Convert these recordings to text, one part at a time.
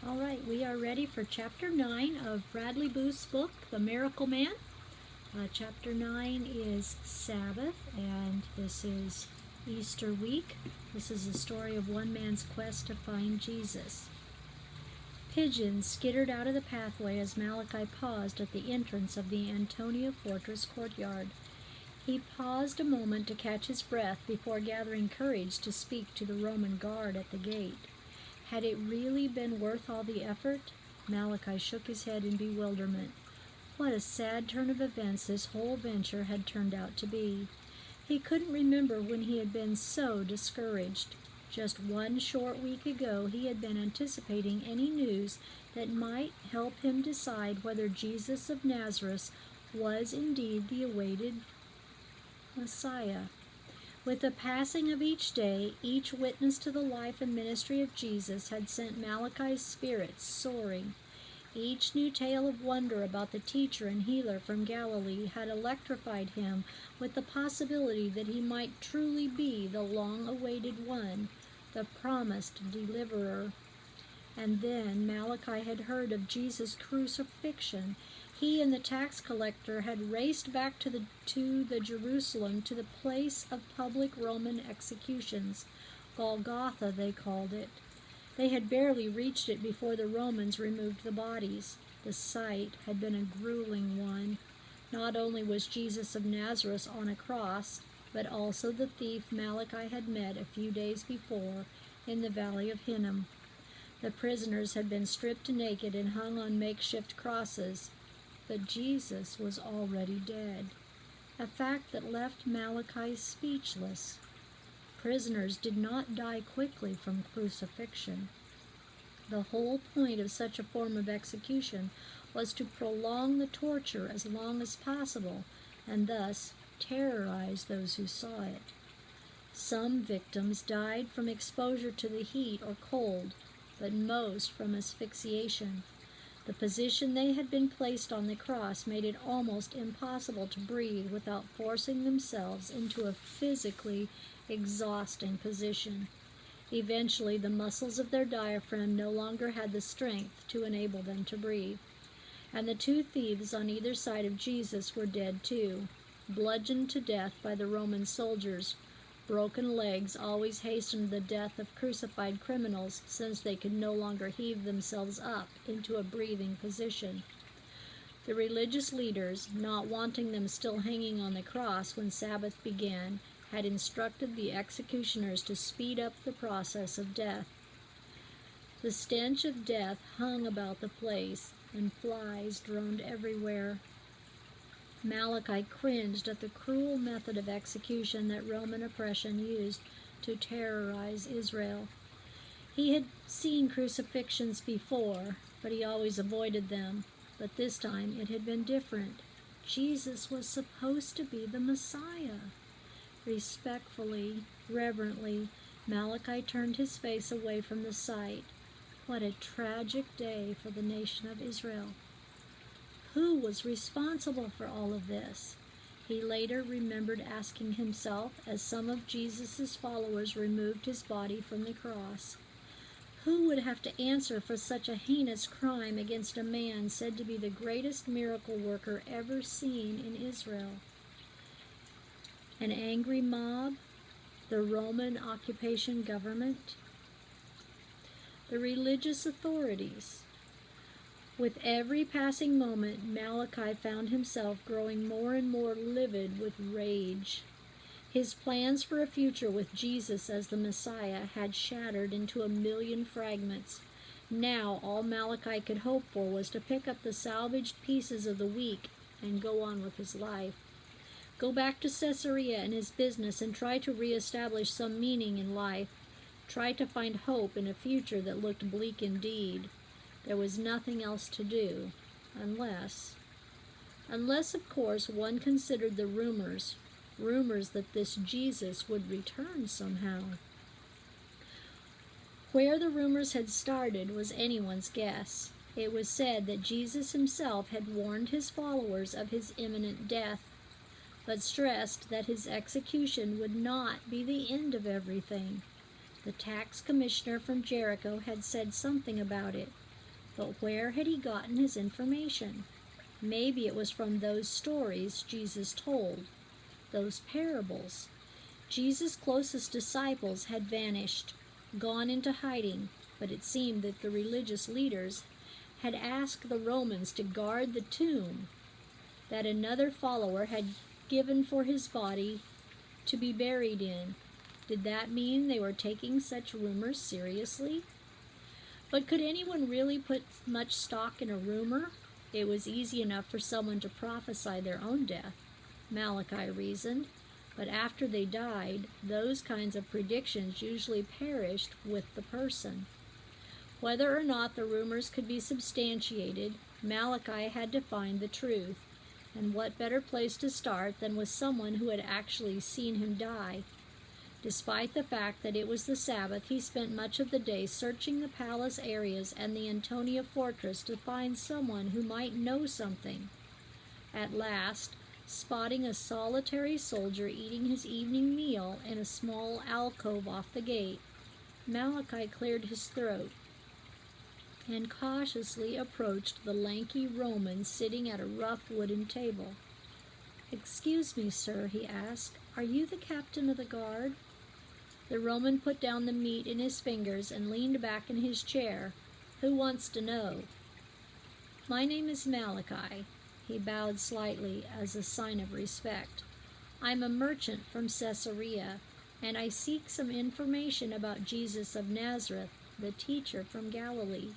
All right, we are ready for Chapter 9 of Bradley Booth's book, The Miracle Man. Chapter 9 is Sabbath, and this is Easter week. This is the story of one man's quest to find Jesus. Pigeons skittered out of the pathway as Malachi paused at the entrance of the Antonia Fortress courtyard. He paused a moment to catch his breath before gathering courage to speak to the Roman guard at the gate. Had it really been worth all the effort? Malachi shook his head in bewilderment. What a sad turn of events this whole venture had turned out to be. He couldn't remember when he had been so discouraged. Just one short week ago he had been anticipating any news that might help him decide whether Jesus of Nazareth was indeed the awaited Messiah. With the passing of each day, each witness to the life and ministry of Jesus had sent Malachi's spirits soaring. Each new tale of wonder about the teacher and healer from Galilee had electrified him with the possibility that he might truly be the long-awaited one, the promised deliverer. And then Malachi had heard of Jesus' crucifixion. He and the tax collector had raced back to the Jerusalem, to the place of public Roman executions. Golgotha, they called it. They had barely reached it before the Romans removed the bodies. The sight had been a grueling one. Not only was Jesus of Nazareth on a cross, but also the thief Malachi had met a few days before in the valley of Hinnom. The prisoners had been stripped naked and hung on makeshift crosses. But Jesus was already dead, a fact that left Malachi speechless. Prisoners did not die quickly from crucifixion. The whole point of such a form of execution was to prolong the torture as long as possible, and thus terrorize those who saw it. Some victims died from exposure to the heat or cold, but most from asphyxiation. The position they had been placed on the cross made it almost impossible to breathe without forcing themselves into a physically exhausting position. Eventually, the muscles of their diaphragm no longer had the strength to enable them to breathe. And the two thieves on either side of Jesus were dead too, bludgeoned to death by the Roman soldiers. Broken legs always hastened the death of crucified criminals, since they could no longer heave themselves up into a breathing position. The religious leaders, not wanting them still hanging on the cross when Sabbath began, had instructed the executioners to speed up the process of death. The stench of death hung about the place, and flies droned everywhere. Malachi cringed at the cruel method of execution that Roman oppression used to terrorize Israel. He had seen crucifixions before, but he always avoided them. But this time it had been different. Jesus was supposed to be the Messiah. Respectfully, reverently, Malachi turned his face away from the sight. What a tragic day for the nation of Israel. Who was responsible for all of this? He later remembered asking himself as some of Jesus' followers removed his body from the cross. Who would have to answer for such a heinous crime against a man said to be the greatest miracle worker ever seen in Israel? An angry mob? The Roman occupation government? The religious authorities? With every passing moment, Malachi found himself growing more and more livid with rage. His plans for a future with Jesus as the Messiah had shattered into a million fragments. Now all Malachi could hope for was to pick up the salvaged pieces of the week and go on with his life. Go back to Caesarea and his business and try to reestablish some meaning in life. Try to find hope in a future that looked bleak indeed. There was nothing else to do, unless, of course, one considered the rumors that this Jesus would return somehow. Where the rumors had started was anyone's guess. It was said that Jesus himself had warned his followers of his imminent death, but stressed that his execution would not be the end of everything. The tax commissioner from Jericho had said something about it. But where had he gotten his information? Maybe it was from those stories Jesus told, those parables. Jesus' closest disciples had vanished, gone into hiding, but it seemed that the religious leaders had asked the Romans to guard the tomb that another follower had given for his body to be buried in. Did that mean they were taking such rumors seriously? But could anyone really put much stock in a rumor? It was easy enough for someone to prophesy their own death, Malachi reasoned, but after they died, those kinds of predictions usually perished with the person. Whether or not the rumors could be substantiated, Malachi had to find the truth, and what better place to start than with someone who had actually seen him die? Despite the fact that it was the Sabbath, he spent much of the day searching the palace areas and the Antonia fortress to find someone who might know something. At last, spotting a solitary soldier eating his evening meal in a small alcove off the gate, Malachi cleared his throat and cautiously approached the lanky Roman sitting at a rough wooden table. "Excuse me, sir," he asked, "are you the captain of the guard?" The Roman put down the meat in his fingers and leaned back in his chair. "Who wants to know?" "My name is Malachi." He bowed slightly as a sign of respect. "I'm a merchant from Caesarea, and I seek some information about Jesus of Nazareth, the teacher from Galilee."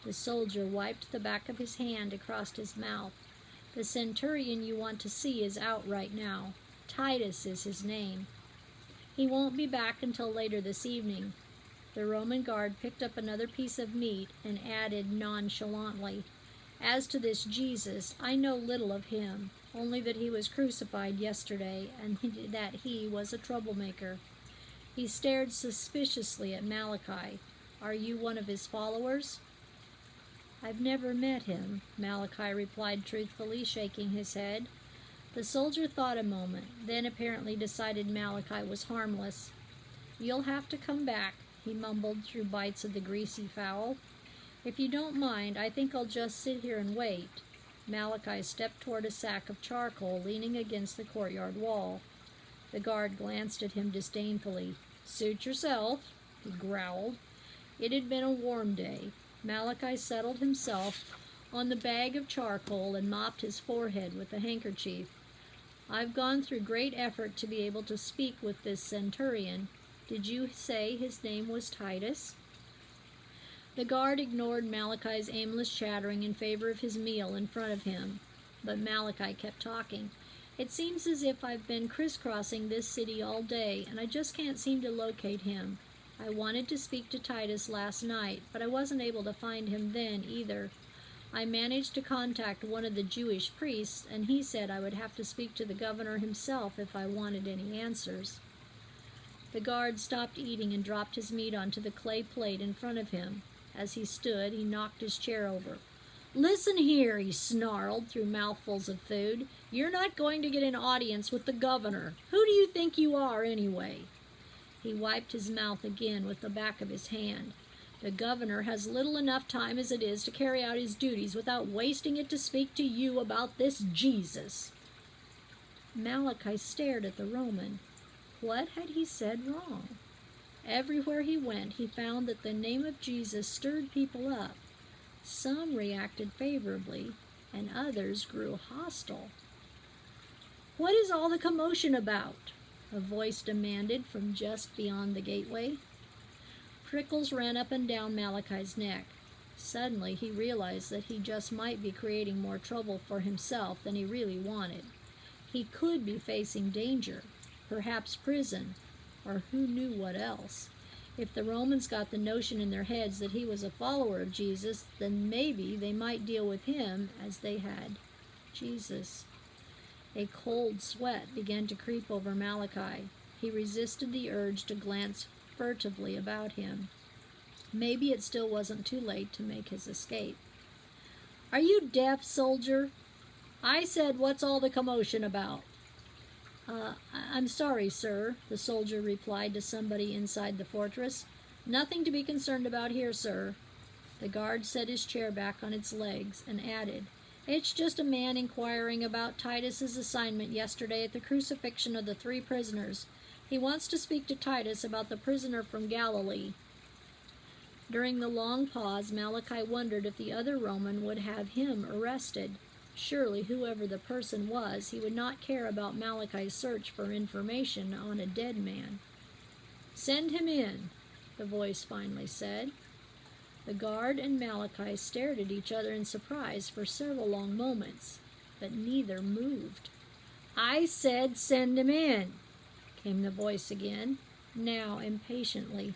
The soldier wiped the back of his hand across his mouth. "The centurion you want to see is out right now. Titus is his name. He won't be back until later this evening." The Roman guard picked up another piece of meat and added nonchalantly, "As to this Jesus, I know little of him, only that he was crucified yesterday and that he was a troublemaker." He stared suspiciously at Malachi. "Are you one of his followers?" "I've never met him," Malachi replied truthfully, shaking his head. The soldier thought a moment, then apparently decided Malachi was harmless. "You'll have to come back," he mumbled through bites of the greasy fowl. "If you don't mind, I think I'll just sit here and wait." Malachi stepped toward a sack of charcoal leaning against the courtyard wall. The guard glanced at him disdainfully. "Suit yourself," he growled. It had been a warm day. Malachi settled himself on the bag of charcoal and mopped his forehead with a handkerchief. "I've gone through great effort to be able to speak with this centurion. Did you say his name was Titus?" The guard ignored Malachi's aimless chattering in favor of his meal in front of him, but Malachi kept talking. "It seems as if I've been crisscrossing this city all day, and I just can't seem to locate him. I wanted to speak to Titus last night, but I wasn't able to find him then either. I managed to contact one of the Jewish priests, and he said I would have to speak to the governor himself if I wanted any answers." The guard stopped eating and dropped his meat onto the clay plate in front of him. As he stood, he knocked his chair over. "Listen here," he snarled through mouthfuls of food. "You're not going to get an audience with the governor. Who do you think you are, anyway?" He wiped his mouth again with the back of his hand. "The governor has little enough time as it is to carry out his duties without wasting it to speak to you about this Jesus." Malachi stared at the Roman. What had he said wrong? Everywhere he went, he found that the name of Jesus stirred people up. Some reacted favorably, and others grew hostile. "What is all the commotion about?" a voice demanded from just beyond the gateway. Prickles ran up and down Malachi's neck. Suddenly he realized that he just might be creating more trouble for himself than he really wanted. He could be facing danger, perhaps prison, or who knew what else. If the Romans got the notion in their heads that he was a follower of Jesus, then maybe they might deal with him as they had Jesus. A cold sweat began to creep over Malachi. He resisted the urge to glance furtively about him. Maybe it still wasn't too late to make his escape. "Are you deaf, soldier? I said, what's all the commotion about?" I'm sorry, sir," the soldier replied to somebody inside the fortress. "Nothing to be concerned about here, sir." The guard set his chair back on its legs and added, "It's just a man inquiring about Titus's assignment yesterday at the crucifixion of the 3 prisoners. He wants to speak to Titus about the prisoner from Galilee." During the long pause, Malachi wondered if the other Roman would have him arrested. Surely, whoever the person was, he would not care about Malachi's search for information on a dead man. "Send him in," the voice finally said. The guard and Malachi stared at each other in surprise for several long moments, but neither moved. "I said send him in," came the voice again, now impatiently.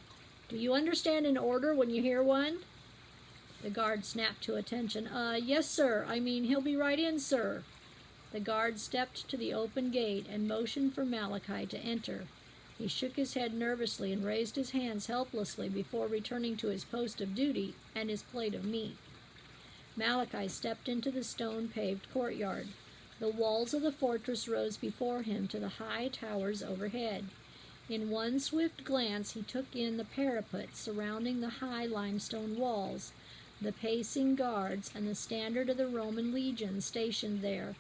"Do you understand an order when you hear one?" The guard snapped to attention. Yes, sir. He'll be right in, sir." The guard stepped to the open gate and motioned for Malachi to enter. He shook his head nervously and raised his hands helplessly before returning to his post of duty and his plate of meat. Malachi stepped into the stone-paved courtyard. The walls of the fortress rose before him to the high towers overhead. In one swift glance he took in the parapet surrounding the high limestone walls, the pacing guards, and the standard of the Roman legion stationed there.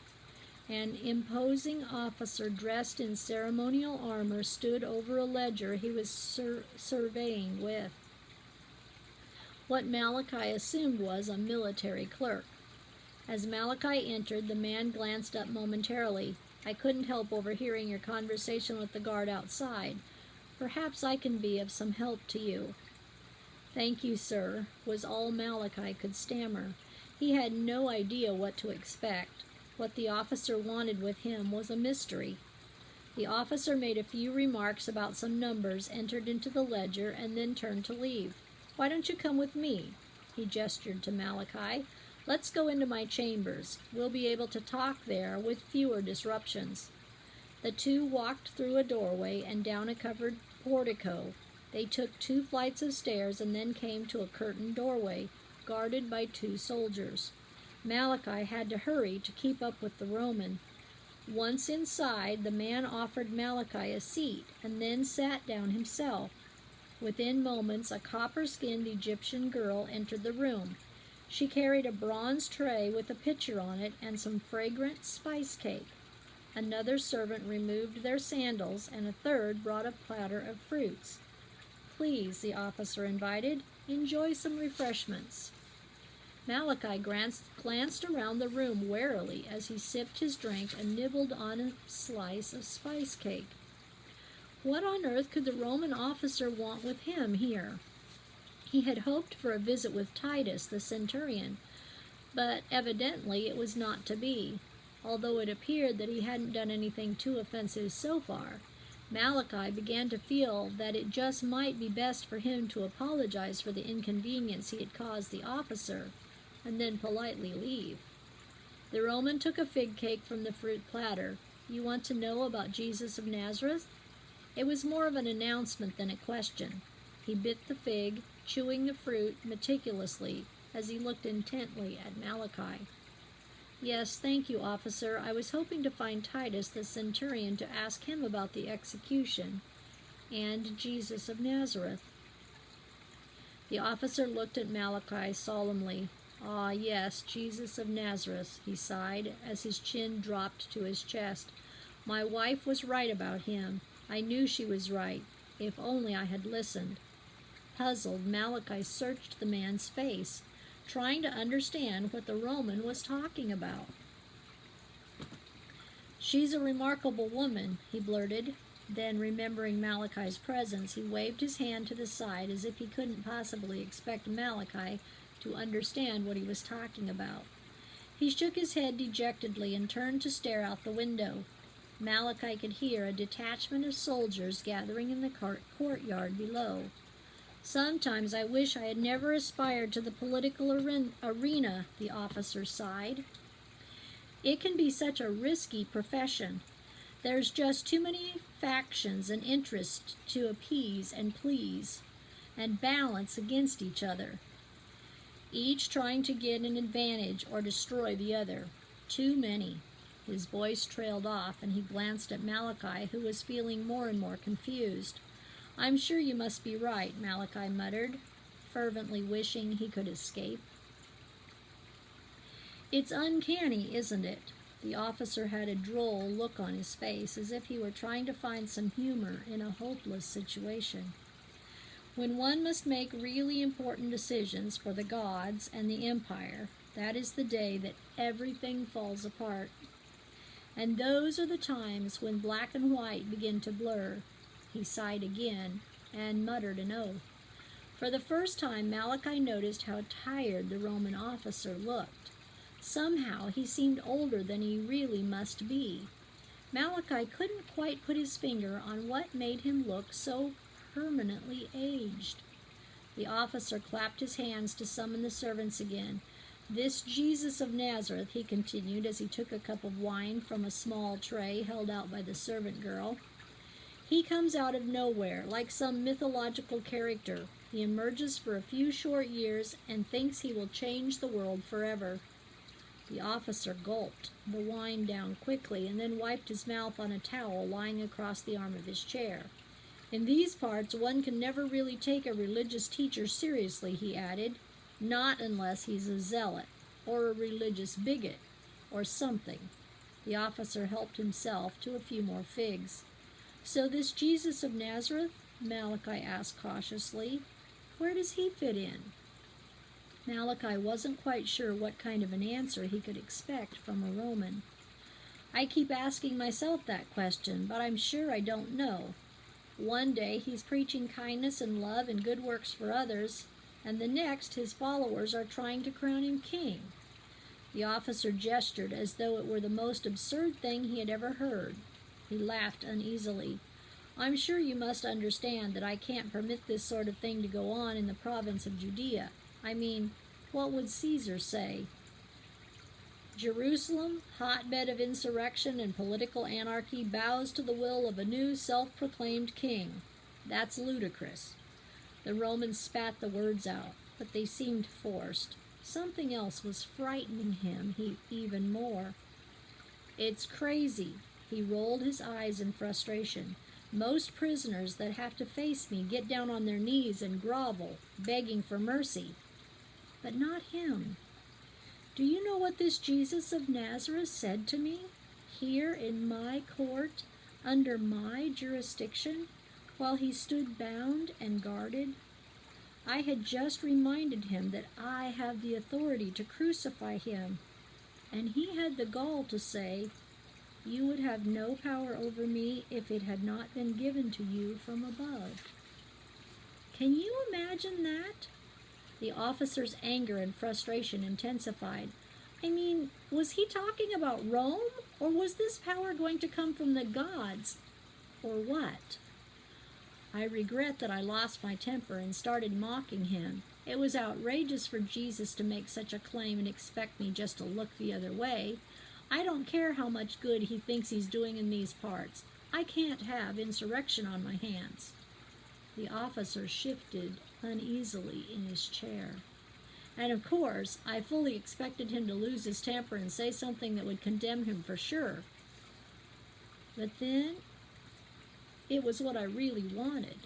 An imposing officer dressed in ceremonial armor stood over a ledger he was surveying with what Malachi assumed was a military clerk. As Malachi entered, the man glanced up momentarily. "I couldn't help overhearing your conversation with the guard outside. Perhaps I can be of some help to you." "Thank you, sir," was all Malachi could stammer. He had no idea what to expect. What the officer wanted with him was a mystery. The officer made a few remarks about some numbers entered into the ledger and then turned to leave. "Why don't you come with me?" He gestured to Malachi. "Let's go into my chambers. We'll be able to talk there with fewer disruptions." The two walked through a doorway and down a covered portico. They took 2 flights of stairs and then came to a curtained doorway, guarded by 2 soldiers. Malachi had to hurry to keep up with the Roman. Once inside, the man offered Malachi a seat and then sat down himself. Within moments, a copper-skinned Egyptian girl entered the room. She carried a bronze tray with a pitcher on it and some fragrant spice cake. Another servant removed their sandals, and a third brought a platter of fruits. "Please," the officer invited, "enjoy some refreshments." Malachi glanced around the room warily as he sipped his drink and nibbled on a slice of spice cake. What on earth could the Roman officer want with him here? He had hoped for a visit with Titus, the centurion, but evidently it was not to be. Although it appeared that he hadn't done anything too offensive so far, Malachi began to feel that it just might be best for him to apologize for the inconvenience he had caused the officer, and then politely leave. The Roman took a fig cake from the fruit platter. "You want to know about Jesus of Nazareth?" It was more of an announcement than a question. He bit the fig, chewing the fruit meticulously as he looked intently at Malachi. "Yes, thank you, officer. I was hoping to find Titus the centurion to ask him about the execution and Jesus of Nazareth." The officer looked at Malachi solemnly. "Ah, yes, Jesus of Nazareth," he sighed as his chin dropped to his chest. "My wife was right about him. I knew she was right. If only I had listened." Puzzled, Malachi searched the man's face, trying to understand what the Roman was talking about. "She's a remarkable woman," he blurted. Then, remembering Malachi's presence, he waved his hand to the side as if he couldn't possibly expect Malachi to understand what he was talking about. He shook his head dejectedly and turned to stare out the window. Malachi could hear a detachment of soldiers gathering in the courtyard below. "Sometimes I wish I had never aspired to the political arena," the officer sighed. "It can be such a risky profession. There's just too many factions and interests to appease and please, and balance against each other, each trying to get an advantage or destroy the other. Too many." His voice trailed off, and he glanced at Malachi, who was feeling more and more confused. "I'm sure you must be right," Malachi muttered. fervently wishing he could escape. "It's uncanny, isn't it?" The officer had a droll look on his face, as if he were trying to find some humor in a hopeless situation. "When one must make really important decisions for the gods and the empire, that is the day that everything falls apart. And those are the times when black and white begin to blur." He sighed again and muttered an oath. For the first time, Malachi noticed how tired the Roman officer looked. Somehow he seemed older than he really must be. Malachi couldn't quite put his finger on what made him look so permanently aged. The officer clapped his hands to summon the servants again. "This Jesus of Nazareth," he continued as he took a cup of wine from a small tray held out by the servant girl. "He comes out of nowhere, like some mythological character. He emerges for a few short years and thinks he will change the world forever." The officer gulped the wine down quickly and then wiped his mouth on a towel lying across the arm of his chair. "In these parts, one can never really take a religious teacher seriously," he added. "Not unless he's a zealot, or a religious bigot, or something." The officer helped himself to a few more figs. "So this Jesus of Nazareth," Malachi asked cautiously, "where does he fit in?" Malachi wasn't quite sure what kind of an answer he could expect from a Roman. "I keep asking myself that question, but I'm sure I don't know. One day he's preaching kindness and love and good works for others, and the next his followers are trying to crown him king." The officer gestured as though it were the most absurd thing he had ever heard. He laughed uneasily. "I'm sure you must understand that I can't permit this sort of thing to go on in the province of Judea. I mean, what would Caesar say? Jerusalem, hotbed of insurrection and political anarchy, bows to the will of a new self-proclaimed king. That's ludicrous." The Roman spat the words out, but they seemed forced. Something else was frightening him even more. "It's crazy." He rolled his eyes in frustration. "Most prisoners that have to face me get down on their knees and grovel, begging for mercy. But not him. Do you know what this Jesus of Nazareth said to me, here in my court, under my jurisdiction, while he stood bound and guarded? I had just reminded him that I have the authority to crucify him, and he had the gall to say, 'You would have no power over me if it had not been given to you from above.' Can you imagine that?" The officer's anger and frustration intensified. I mean, was he talking about Rome, or was this power going to come from the gods, or what? "I regret that I lost my temper and started mocking him. It was outrageous for Jesus to make such a claim and expect me just to look the other way. I don't care how much good he thinks he's doing in these parts. I can't have insurrection on my hands." The officer shifted uneasily in his chair. "And of course, I fully expected him to lose his temper and say something that would condemn him for sure. But then, it was what I really wanted.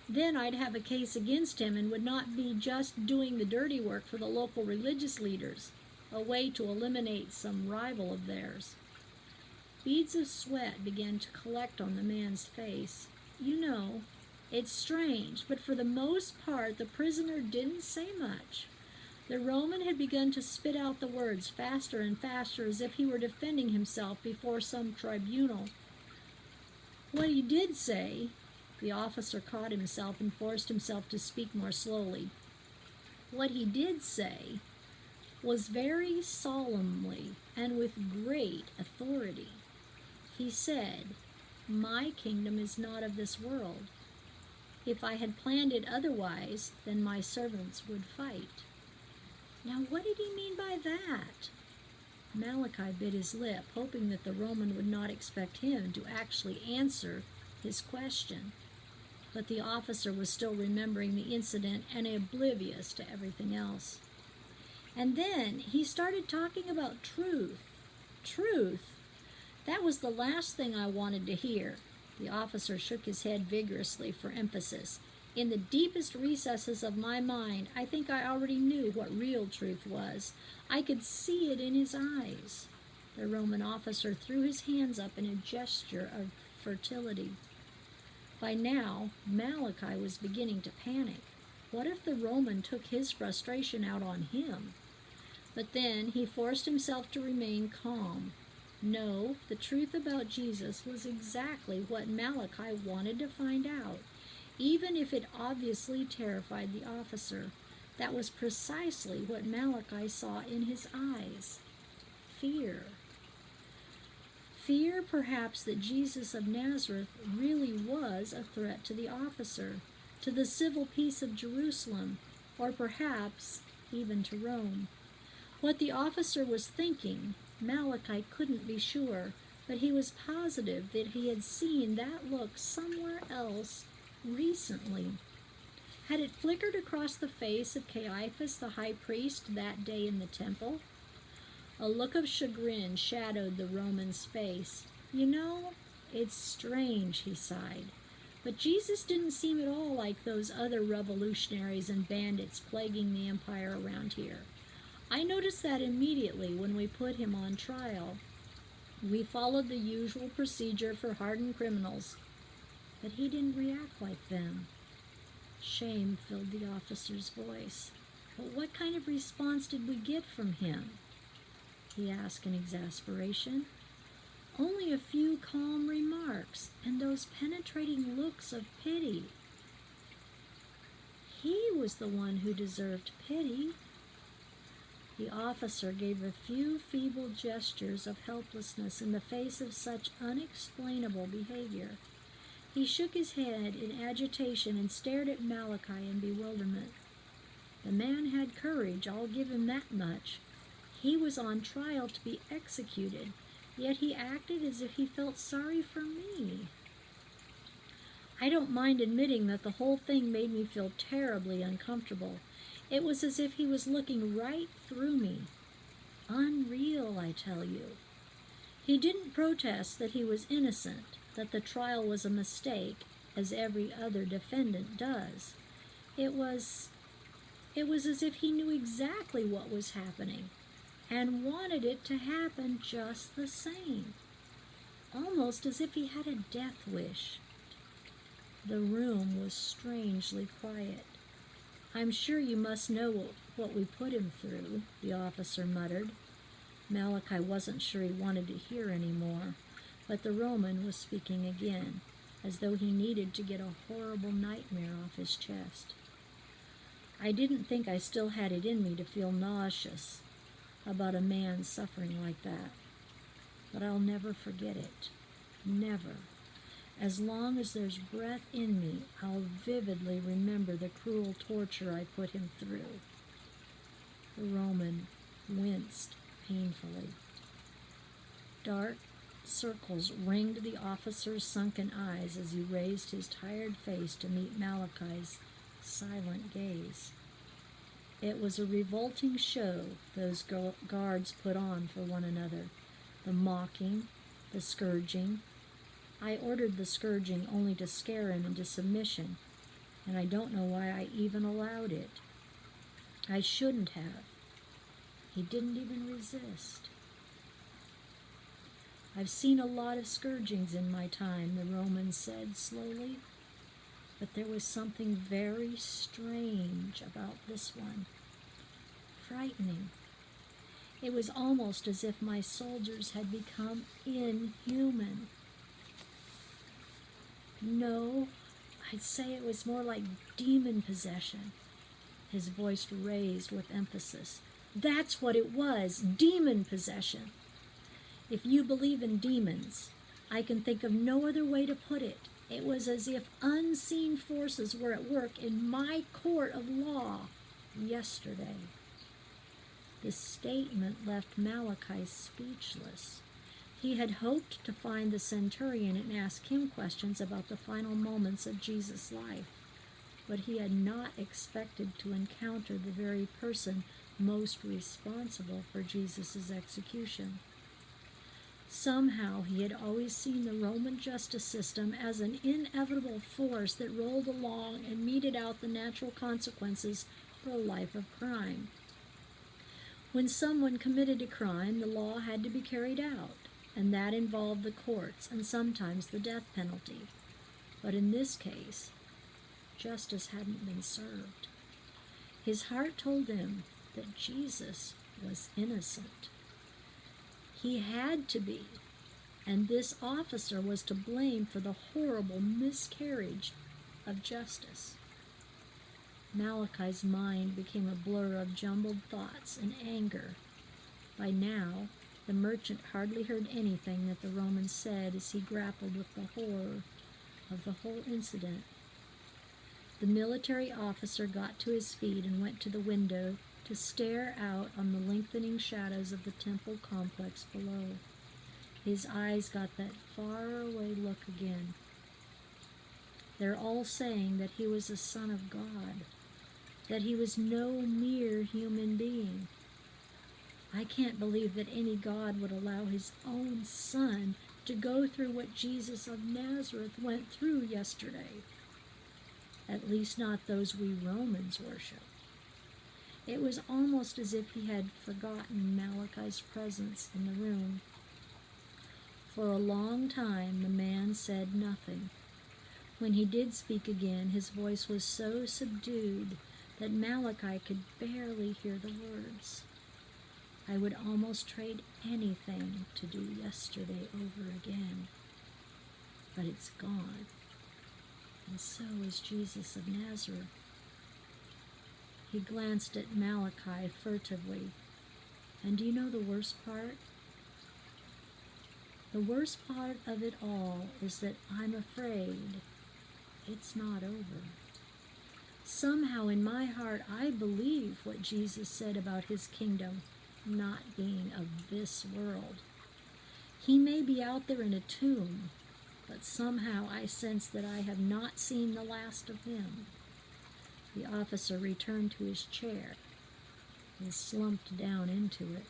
Then I'd have a case against him and would not be just doing the dirty work for the local religious leaders, a way to eliminate some rival of theirs." Beads of sweat began to collect on the man's face. "You know, it's strange, but for the most part the prisoner didn't say much. The Roman had begun to spit out the words faster and faster, as if he were defending himself before some tribunal. What he did say," the officer caught himself and forced himself to speak more slowly. "What he did say was very solemnly and with great authority. He said, 'My kingdom is not of this world. If I had planned it otherwise, then my servants would fight.'" Now, what did he mean by that? Malachi bit his lip, hoping that the Roman would not expect him to actually answer his question. But the officer was still remembering the incident and oblivious to everything else. And then he started talking about truth. Truth? That was the last thing I wanted to hear. The officer shook his head vigorously for emphasis. In the deepest recesses of my mind, I think I already knew what real truth was. I could see it in his eyes. The Roman officer threw his hands up in a gesture of fertility. By now, Malachi was beginning to panic. What if the Roman took his frustration out on him? But then he forced himself to remain calm. No, the truth about Jesus was exactly what Malachi wanted to find out, even if it obviously terrified the officer. That was precisely what Malachi saw in his eyes. Fear. Fear, perhaps, that Jesus of Nazareth really was a threat to the officer, to the civil peace of Jerusalem, or perhaps even to Rome. What the officer was thinking, Malachi couldn't be sure, but he was positive that he had seen that look somewhere else recently. Had it flickered across the face of Caiaphas the high priest that day in the temple? A look of chagrin shadowed the Roman's face. You know, it's strange, he sighed. But Jesus didn't seem at all like those other revolutionaries and bandits plaguing the empire around here. I noticed that immediately when we put him on trial. We followed the usual procedure for hardened criminals, but he didn't react like them. Shame filled the officer's voice. But what kind of response did we get from him? He asked in exasperation. Only a few calm remarks and those penetrating looks of pity. He was the one who deserved pity. The officer gave a few feeble gestures of helplessness in the face of such unexplainable behavior. He shook his head in agitation and stared at Malachi in bewilderment. The man had courage, I'll give him that much. He was on trial to be executed, yet he acted as if he felt sorry for me. I don't mind admitting that the whole thing made me feel terribly uncomfortable. It was as if he was looking right through me. Unreal, I tell you. He didn't protest that he was innocent, that the trial was a mistake, as every other defendant does. It was as if he knew exactly what was happening and wanted it to happen just the same, almost as if he had a death wish. The room was strangely quiet. I'm sure you must know what we put him through, the officer muttered. Malachi wasn't sure he wanted to hear any more, but the Roman was speaking again, as though he needed to get a horrible nightmare off his chest. I didn't think I still had it in me to feel nauseous about a man suffering like that, but I'll never forget it. Never. As long as there's breath in me, I'll vividly remember the cruel torture I put him through. The Roman winced painfully. Dark circles ringed the officer's sunken eyes as he raised his tired face to meet Malachi's silent gaze. It was a revolting show those guards put on for one another. The mocking, the scourging. I ordered the scourging only to scare him into submission, and I don't know why I even allowed it. I shouldn't have. He didn't even resist. I've seen a lot of scourgings in my time, the Roman said slowly, but there was something very strange about this one. Frightening. It was almost as if my soldiers had become inhuman. No, I'd say it was more like demon possession. His voice raised with emphasis. That's what it was, demon possession. If you believe in demons, I can think of no other way to put it. It was as if unseen forces were at work in my court of law yesterday. The statement left Malachi speechless. He had hoped to find the centurion and ask him questions about the final moments of Jesus' life, but he had not expected to encounter the very person most responsible for Jesus' execution. Somehow he had always seen the Roman justice system as an inevitable force that rolled along and meted out the natural consequences for a life of crime. When someone committed a crime, the law had to be carried out, and that involved the courts and sometimes the death penalty. But in this case, justice hadn't been served. His heart told him that Jesus was innocent. He had to be, and this officer was to blame for the horrible miscarriage of justice. Malachi's mind became a blur of jumbled thoughts and anger. By now, the merchant hardly heard anything that the Roman said as he grappled with the horror of the whole incident. The military officer got to his feet and went to the window to stare out on the lengthening shadows of the temple complex below. His eyes got that faraway look again. They're all saying that he was a son of God, that he was no mere human being. I can't believe that any God would allow his own son to go through what Jesus of Nazareth went through yesterday. At least not those we Romans worship. It was almost as if he had forgotten Malachi's presence in the room. For a long time the man said nothing. When he did speak again, his voice was so subdued that Malachi could barely hear the words. I would almost trade anything to do yesterday over again. But it's gone. And so is Jesus of Nazareth. He glanced at Malachi furtively. And do you know the worst part? The worst part of it all is that I'm afraid it's not over. Somehow in my heart I believe what Jesus said about his kingdom not being of this world. He may be out there in a tomb, but somehow I sense that I have not seen the last of him. The officer returned to his chair and slumped down into it.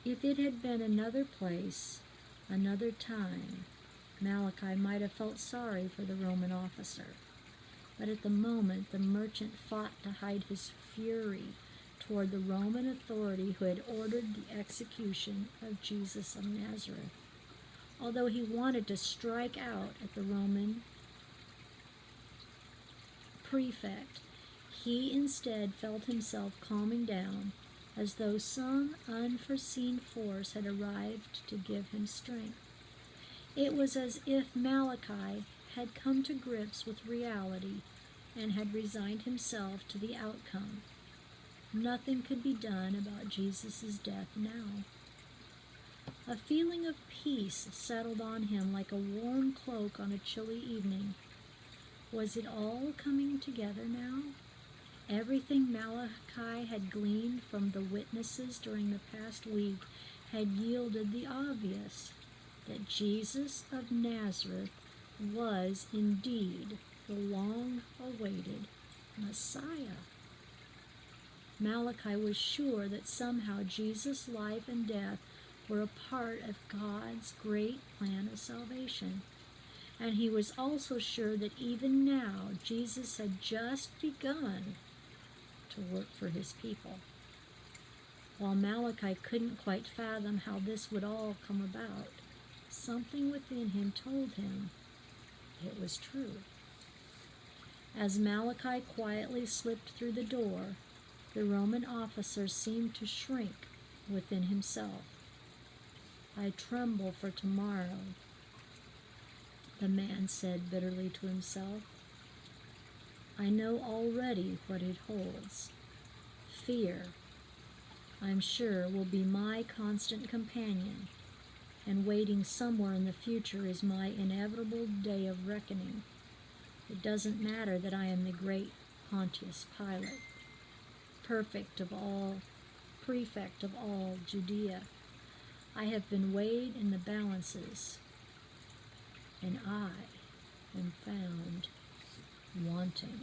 If it had been another place, another time, Malachi might have felt sorry for the Roman officer. But at the moment, the merchant fought to hide his fury toward the Roman authority who had ordered the execution of Jesus of Nazareth. Although he wanted to strike out at the Roman prefect, he instead felt himself calming down as though some unforeseen force had arrived to give him strength. It was as if Malachi had come to grips with reality and had resigned himself to the outcome. Nothing could be done about Jesus' death now. A feeling of peace settled on him like a warm cloak on a chilly evening. Was it all coming together now? Everything Malachi had gleaned from the witnesses during the past week had yielded the obvious, that Jesus of Nazareth was indeed the long-awaited Messiah. Malachi was sure that somehow Jesus' life and death were a part of God's great plan of salvation. And he was also sure that even now Jesus had just begun to work for his people. While Malachi couldn't quite fathom how this would all come about, something within him told him it was true. As Malachi quietly slipped through the door, the Roman officer seemed to shrink within himself. I tremble for tomorrow, the man said bitterly to himself. I know already what it holds. Fear, I'm sure, will be my constant companion, and waiting somewhere in the future is my inevitable day of reckoning. It doesn't matter that I am the great Pontius Pilate, prefect of all Judea. I have been weighed in the balances, and I am found wanting.